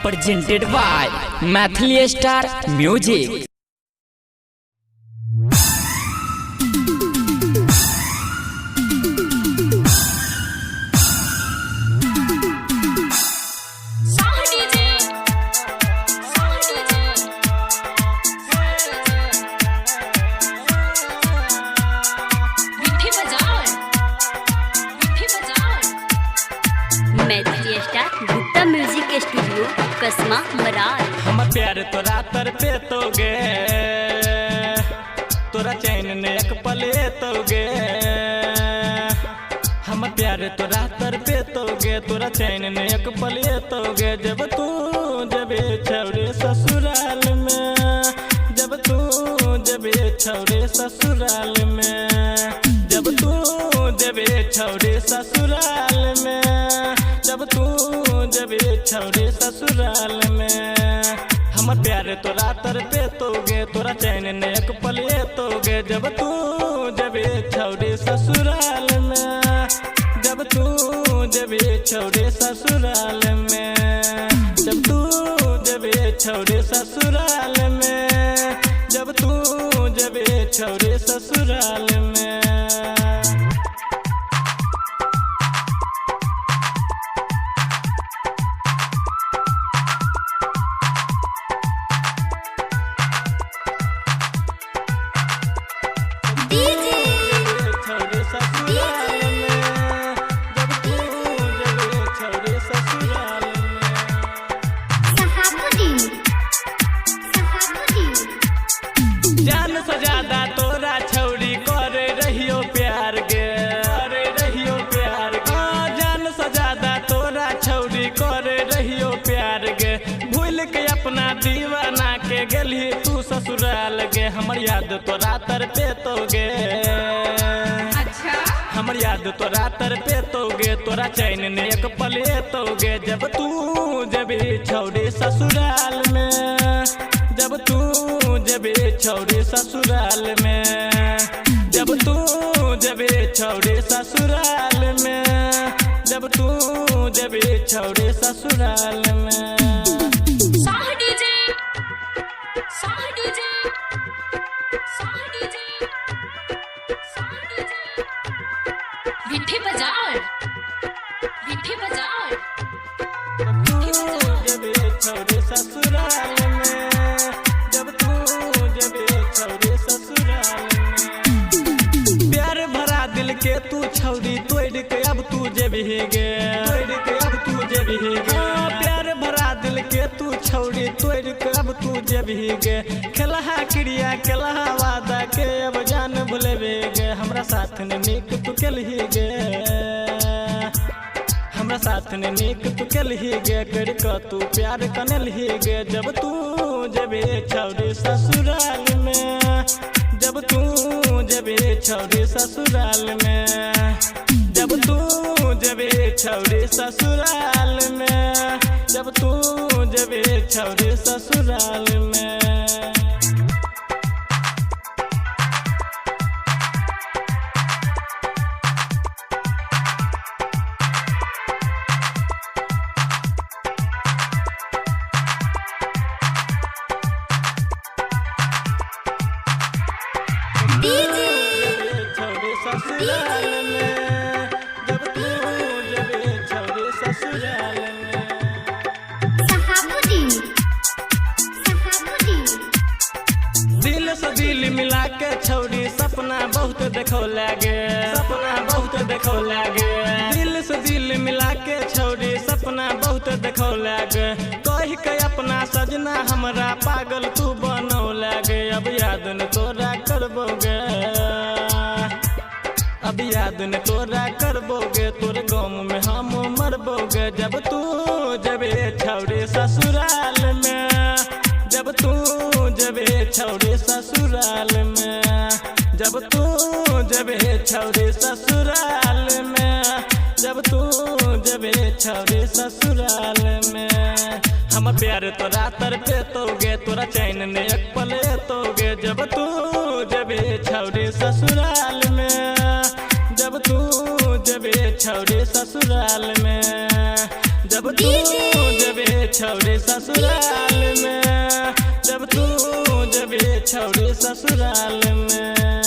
presented by Mathli Star Music. Maithili star Gupta music studio कसमा मरार। हम प्यार तोरा तर पे तो गे तोरा चैन ने एक पले तो गे हम प्यार तोरा तर पे तो गे तोरा चैन ने एक पले तो गे जब तू जबे छौरे ससुराल में जब तू जबे छौरे ससुराल में जब तू जबे छौरे ससुराल में जब तू जबे छौरे ससुराल में हम प्यार तोरा तर पे तो गे तोरा चैन ने एक पले तो गे जब तू जबे छौरे ससुराल में जब तू जबे छौरे ससुराल में जब तू जबे छौरे ससुराल में जब तू जबे छौरे ससुराल में जान से ज्यादा तोरा छौरी करे रहियो प्यार गे करे रहियो प्यार गे जान से ज्यादा तोरा छौरी करे रहियो प्यार गे भूल के अपना दीवाना के गेली तू ससुराल गे हमर याद तोरा तर पे तो गे हमर याद तोरा तर पे तो गे तोरा चैन ने एक पले तो गे जब तू जबे छौरी ससुराल में जब तू जबे छौरे ससुराल में जब तू जबे छौरे ससुराल में जब तू जबे छौरे ससुराल में विठी बाजार विठी बाजार तू जबे छौरे ससुराल में जब तू जबे छौरे ससुराल में प्यार भरा दिल के तू छौरी तोड़ के अब तू जबे गे तोड़ के अब तू जबे गे प्यार भरा दिल के तू छौरी तोड़ के अब तू जबे गे खेलहा क्रिया केलहा वादा के अब जान भुलेबे गे हमरा साथ ने नीक तू केलही गे हमरा साथ ने नीक तू केलही गे कर के तू प्यार कनलही गे जब तू जबे छौरे ससुराल में जब तू जबे छौरे ससुराल में जब तू जबे छौरे ससुराल में जब तू जबे छौरे ससुराल में ससुराल में जब तू जबे छौरे ससुराल में दिल से दिल मिला के छौरी सपना बहुत देखो लागे सपना बहुत देखो लागे दिल से दिल मिला के छौरी सपना बहुत देखो लागे कह के अपना सजना हमरा पागल तू बनो लागे अब याद न तोरा करबोगे अब याद न तोरा करबोगे तोर गाँव में हम मरबोगे जब तू जबे छौरे ससुराल में जब तू जबे छौरे ससुराल में जब तू जबे छौरे ससुराल में जब तू जबे छौरे ससुराल में हम प्यार तोरा तर पे तो गे तोरा चैन ने एक पले तो गे जब तू जबे छौरे ससुराल में जब तू जबे छौरे ससुराल में जब तू जबे छौरे ससुराल में, जब तू जबे छौरे ससुराल में।